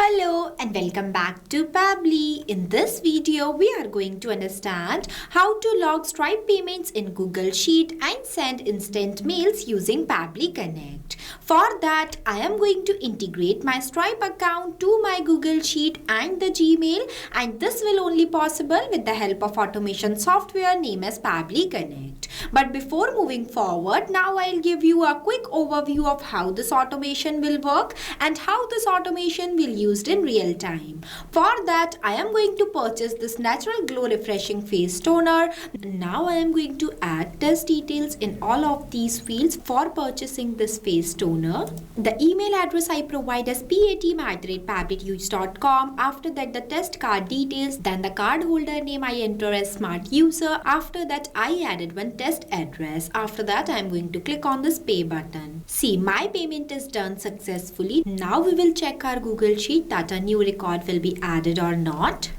Hello and welcome back to Pabbly. In this video, we are going to understand how to log Stripe payments in Google Sheet and send instant mails using Pabbly Connect. For that, I am going to integrate my Stripe account to my Google Sheet and the Gmail, and this will only possible with the help of automation software named as Pabbly Connect. But before moving forward, now I'll give you a quick overview of how this automation will work and how this automation will used in real time. For that, I am going to purchase this natural glow refreshing face toner. Now I am going to add test details in all of these fields for purchasing this face toner. The email address I provide is patm@pabblyuse.com. After that, the test card details. Then the card holder name I enter as smart user. After that, I added one test address. After that, I am going to click on this pay button. See, my payment is done successfully. Now we will check our Google Sheet that a new record will be added or not.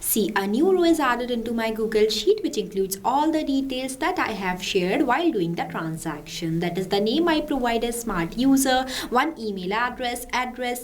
See, a new row is added into my Google Sheet which includes all the details that I have shared while doing the transaction. That is the name I provide as smart user, one email address,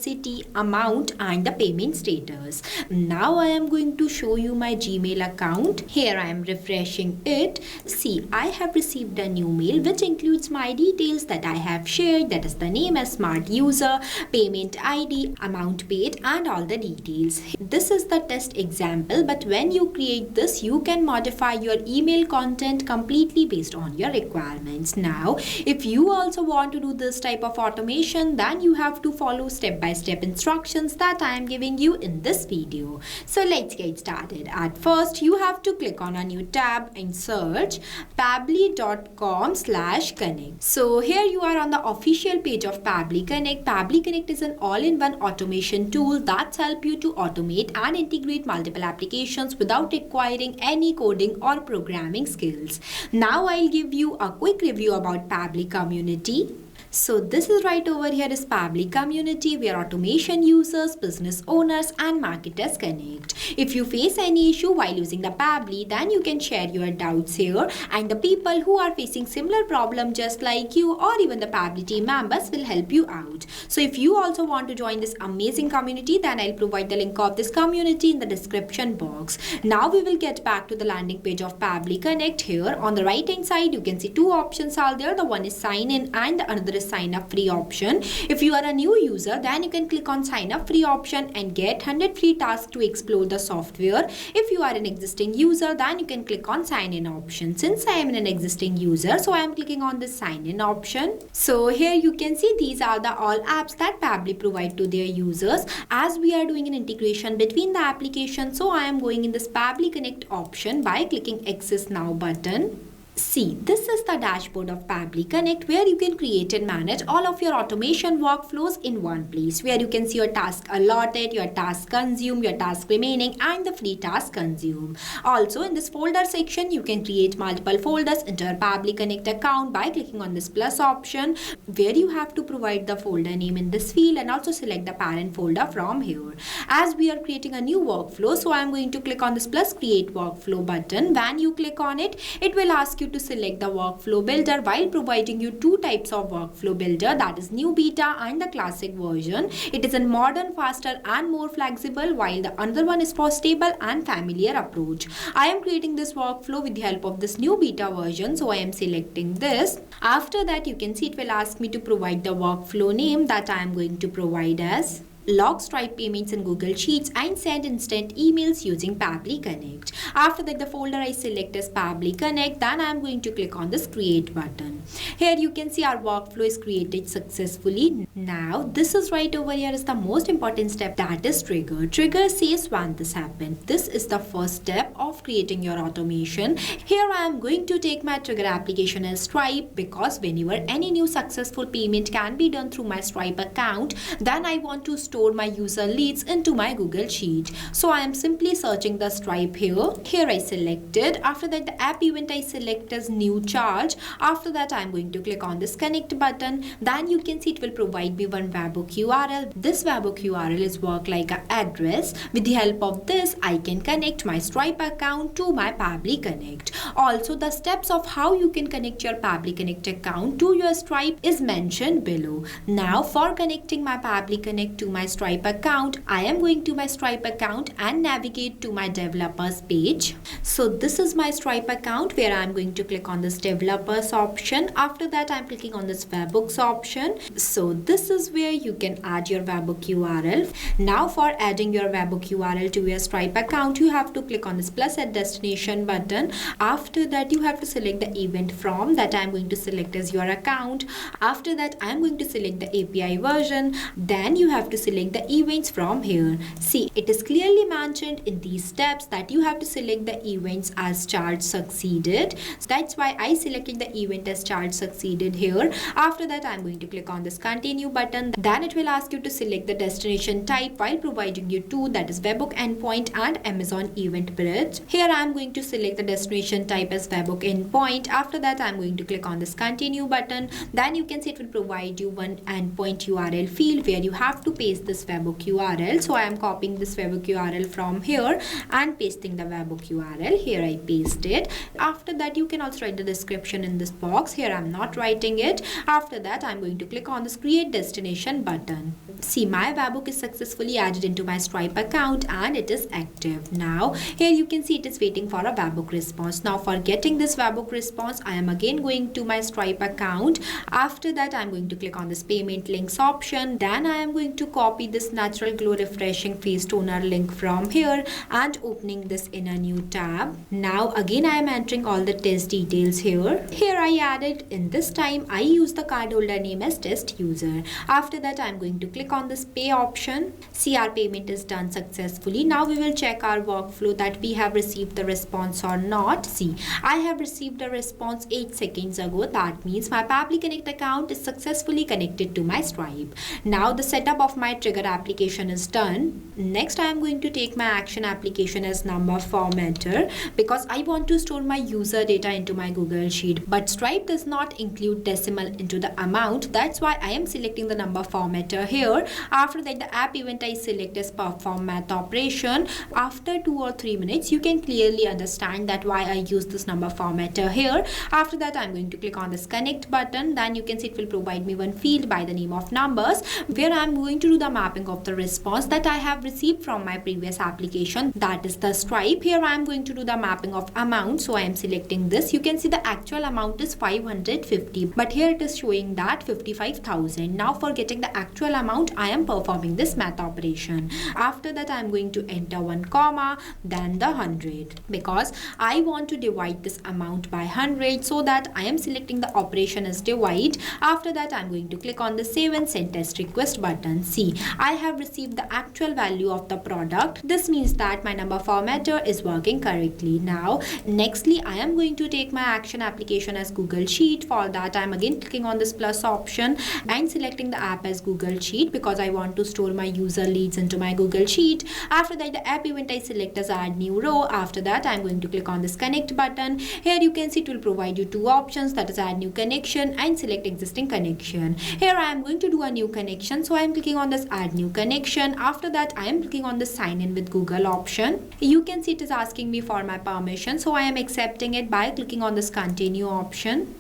city, amount and the payment status. Now I am going to show you my Gmail account. Here I am refreshing it. See, I have received a new mail which includes my details that I have shared. That is the name as smart user, payment ID, amount paid and all the details. This is the test example. But when you create this, you can modify your email content completely based on your requirements. Now, if you also want to do this type of automation, then you have to follow step-by-step instructions that I am giving you in this video. So let's get started. At first, you have to click on a new tab and search pabbly.com/connect. So here you are on the official page of Pabbly Connect. Pabbly Connect is an all-in-one automation tool that helps you to automate and integrate multiple applications without requiring any coding or programming skills. Now I'll give you a quick review about Pabbly Community. So this is right over here is Pabbly Community where automation users, business owners and marketers connect. If you face any issue while using the Pabbly, then you can share your doubts here and the people who are facing similar problem just like you or even the Pabbly team members will help you out. So if you also want to join this amazing community, then I'll provide the link of this community in the description box. Now we will get back to the landing page of Pabbly Connect. Here on the right hand side, you can see two options are there. The one is sign in and the another is sign up free option. If you are a new user, then you can click on sign up free option and get 100 free tasks to explore the software. If you are an existing user, then you can click on sign in option. Since I am an existing user, so I am clicking on the sign in option. So here you can see these are the all apps that Pabbly provide to their users. As we are doing an integration between the applications, so I am going in this Pabbly Connect option by clicking Access Now button. See, this is the dashboard of Pabbly Connect where you can create and manage all of your automation workflows in one place, where you can see your task allotted, your task consumed, your task remaining and the free task consumed. Also in this folder section, you can create multiple folders into your Pabbly Connect account by clicking on this plus option where you have to provide the folder name in this field and also select the parent folder from here. As we are creating a new workflow, so I am going to click on this plus create workflow button. When you click on it, it will ask you to select the workflow builder while providing you two types of workflow builder, that is new beta and the classic version. It is a modern, faster and more flexible, while the other one is for stable and familiar approach. I am creating this workflow with the help of this new beta version, so I am selecting this. After that, you can see it will ask me to provide the workflow name that I am going to provide as log Stripe payments in Google Sheets and send instant emails using Pabbly Connect. After that, the folder I select is Pabbly Connect. Then I am going to click on this create button. Here you can see our workflow is created successfully. Now this is right over here is the most important step, that is trigger. Trigger says when this happened. This is the first step of creating your automation. Here I am going to take my trigger application as Stripe because whenever any new successful payment can be done through my Stripe account, then I want to store my user leads into my Google Sheet. So I am simply searching the Stripe here. Here I selected. After that, the app event I select as new charge. After that, I am going to click on this connect button. Then you can see it will provide me one webhook URL. This webhook URL is work like an address. With the help of this, I can connect my Stripe account to my Pabbly Connect. Also, the steps of how you can connect your Pabbly Connect account to your Stripe is mentioned below. Now, for connecting my Pabbly Connect to my my Stripe account, I am going to my Stripe account and navigate to my developers page. So this is my Stripe account where I'm going to click on this developers option. After that, I'm clicking on this webhooks option. So this is where you can add your webhook URL. Now for adding your webhook URL to your Stripe account, you have to click on this plus at destination button. After that, you have to select the event from that I'm going to select as your account. After that, I'm going to select the API version. Then you have to select the events from here. See, it is clearly mentioned in these steps that you have to select the events as charge succeeded. So that's why I selected the event as charge succeeded here. After that, I'm going to click on this continue button. Then it will ask you to select the destination type while providing you two, that is webhook endpoint and Amazon Event Bridge. Here I'm going to select the destination type as webhook endpoint. After that, I'm going to click on this continue button. Then you can see it will provide you one endpoint URL field where you have to paste this webhook URL. So I am copying this webhook URL from here and pasting the webhook URL. Here I paste it. After that, you can also write the description in this box. Here I'm not writing it. After that, I'm going to click on this create destination button. See, my webhook is successfully added into my Stripe account and it is active. Now here you can see it is waiting for a webhook response. Now for getting this webhook response, I am again going to my Stripe account. After that, I'm going to click on this payment links option. Then I am going to copy this natural glow refreshing face toner link from here and opening this in a new tab. Now again I am entering all the test details here. Here I added, in this time I use the cardholder name as test user. After that, I'm going to click on this pay option. See, our payment is done successfully. Now we will check our workflow that we have received the response or not. See, I have received a response 8 seconds ago. That means my Pabbly Connect account is successfully connected to my Stripe. Now the setup of my trigger application is done. Next, I am going to take my action application as number formatter because I want to store my user data into my Google Sheet. But Stripe does not include decimal into the amount. That's why I am selecting the number formatter here. After that, the app event I select as perform math operation. After 2 or 3 minutes, you can clearly understand that why I use this number formatter here. After that, I'm going to click on this connect button. Then you can see it will provide me one field by the name of numbers where I'm going to do the mapping of the response that I have received from my previous application, that is the Stripe. Here I am going to do the mapping of amount. So I am selecting this. You can see the actual amount is 550, but here it is showing that 55,000. Now for getting the actual amount, I am performing this math operation. After that, I am going to enter 1 comma, then the 100 because I want to divide this amount by 100, so that I am selecting the operation as divide. After that, I am going to click on the save and send test request button. See, I have received the actual value of the product. This means that my number formatter is working correctly. Now nextly, I am going to take my action application as Google Sheet. For that, I am again clicking on this plus option and selecting the app as Google Sheet because I want to store my user leads into my Google Sheet. After that, the app event I select as add new row. After that, I'm going to click on this connect button. Here you can see it will provide you 2 options, that is add new connection and select existing connection. Here I am going to do a new connection, so I am clicking on this add new connection. After that, I am clicking on the sign in with Google option. You can see it is asking me for my permission, so I am accepting it by clicking on this continue option.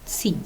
See,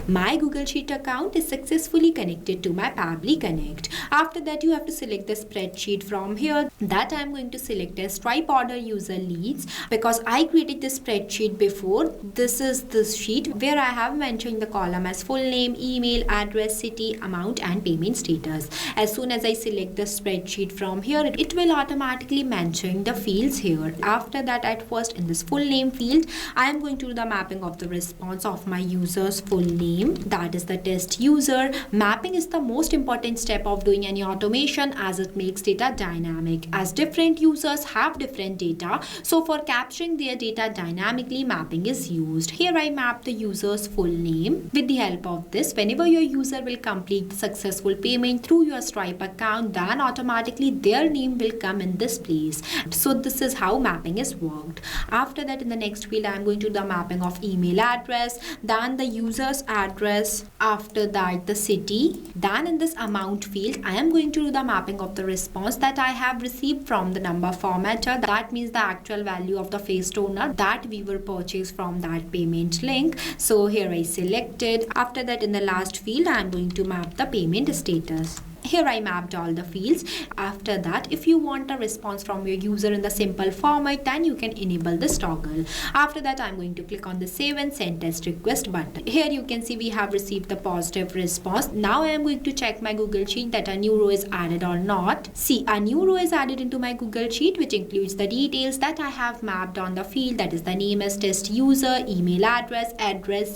my Google Sheet account is successfully connected to my Pabbly Connect. After that, you have to select the spreadsheet from here. That I am going to select as Stripe order user leads because I created this spreadsheet before. This is this sheet where I have mentioned the column as full name, email, address, city, amount and payment status. As soon as I select the spreadsheet from here, it will automatically mention the fields here. After that, at first in this full name field, I am going to do the mapping of the response of my user's full name, that is the test user. Mapping is the most important step of doing any automation as it makes data dynamic, as different users have different data. So for capturing their data dynamically, mapping is used. Here I map the user's full name. With the help of this, whenever your user will complete the successful payment through your Stripe account, then automatically their name will come in this place. So this is how mapping is worked. After that, in the next field, I am going to do the mapping of email address, then the user's address, after that the city. Then in this amount field, I am going to do the mapping of the response that I have received from the number formatter. That means the actual value of the face toner that we were purchased from that payment link. So here I selected. After that, in the last field, I am going to map the payment status. Here I mapped all the fields. After that, if you want a response from your user in the simple format, then you can enable this toggle. After that, I'm going to click on the save and send test request button. Here you can see we have received the positive response. Now I am going to check my Google Sheet that a new row is added or not. See, a new row is added into my Google Sheet, which includes the details that I have mapped on the field, that is the name as test user, email address,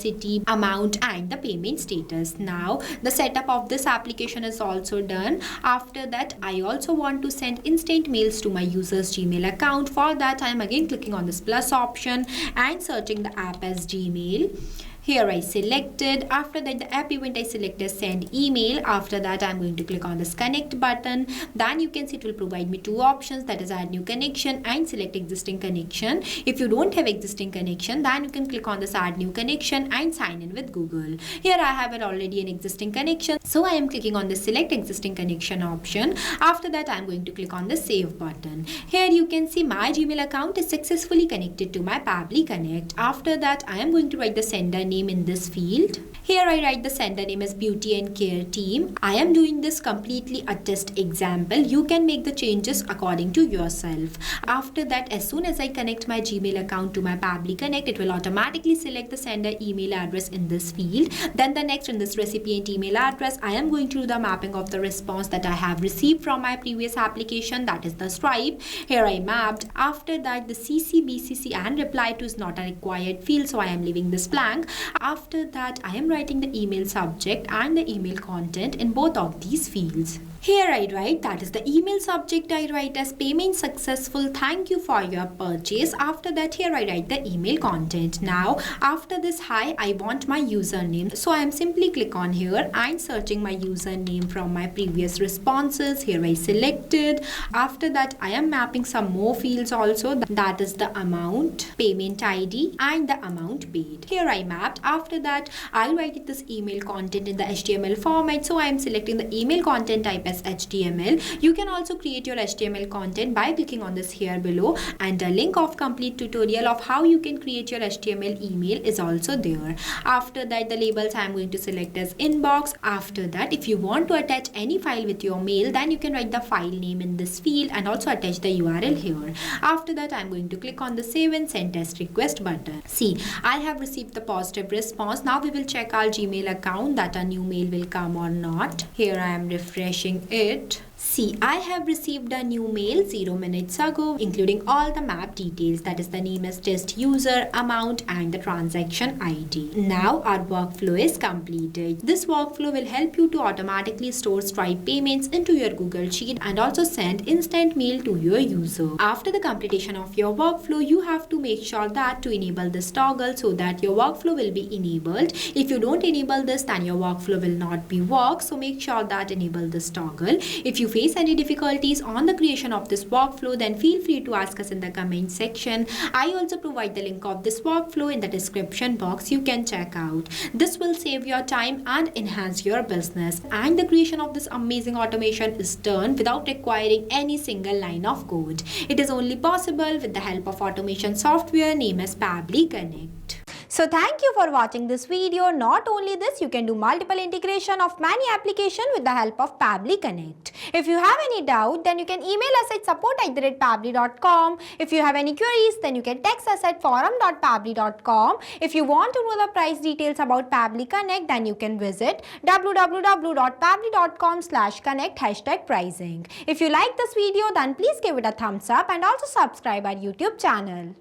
city, amount, and the payment status. Now the setup of this application is also done. After that, I also want to send instant mails to my user's Gmail account. For that, I am again clicking on this plus option and searching the app as Gmail. Here I selected. After that, the app event I selected send email. After that, I'm going to click on this connect button. Then you can see it will provide me two options, that is add new connection and select existing connection. If you don't have existing connection, then you can click on this add new connection and sign in with Google. Here I have already an existing connection, so I am clicking on the select existing connection option. After that, I'm going to click on the save button. Here you can see my Gmail account is successfully connected to my Pabbly Connect. After that, I am going to write the sender name in this field. Here I write the sender name as Beauty and Care Team. I am doing this completely a test example. You can make the changes according to yourself. After that, as soon as I connect my Gmail account to my Pabbly Connect, it will automatically select the sender email address in this field. Then the next, in this recipient email address, I am going to do the mapping of the response that I have received from my previous application, that is the Stripe. Here I mapped. After that, the CC, BCC and reply to is not a required field, so I am leaving this blank. After that, I am writing the email subject and the email content in both of these fields. Here I write, that is the email subject I write as payment successful, thank you for your purchase. After that, here I write the email content. Now after this hi, I want my username, so I am simply click on here and searching my username from my previous responses. Here I selected. After that, I am mapping some more fields also, that is the amount, payment ID and the amount paid. Here I mapped. After that, I'll write this email content in the HTML format, so I am selecting the email content type as HTML. You can also create your HTML content by clicking on this here below, and a link of complete tutorial of how you can create your HTML email is also there. After that, the labels I am going to select as inbox. After that, if you want to attach any file with your mail, then you can write the file name in this field and also attach the URL here. After that, I am going to click on the save and send test request button. See, I have received the positive response. Now we will check our Gmail account that a new mail will come or not. Here I am refreshing it. See, I have received a new mail 0 minutes ago, including all the map details, that is the name as test user, amount and the transaction ID. Now our workflow is completed. This workflow will help you to automatically store Stripe payments into your Google Sheet and also send instant mail to your user. After the completion of your workflow, you have to make sure that to enable this toggle so that your workflow will be enabled. If you don't enable this, then your workflow will not be work. So make sure that enable this toggle. If you face any difficulties on the creation of this workflow, then feel free to ask us in the comment section. I also provide the link of this workflow in the description box. You can check out. This will save your time and enhance your business. And the creation of this amazing automation is done without requiring any single line of code. It is only possible with the help of automation software named as Pabbly Connect. So thank you for watching this video. Not only this, you can do multiple integration of many applications with the help of Pabbly Connect. If you have any doubt, then you can email us at support@pabbly.com. If you have any queries, then you can text us at forum.pabbly.com. If you want to know the price details about Pabbly Connect, then you can visit www.pabbly.com/connect #pricing. If you like this video, then please give it a thumbs up and also subscribe our YouTube channel.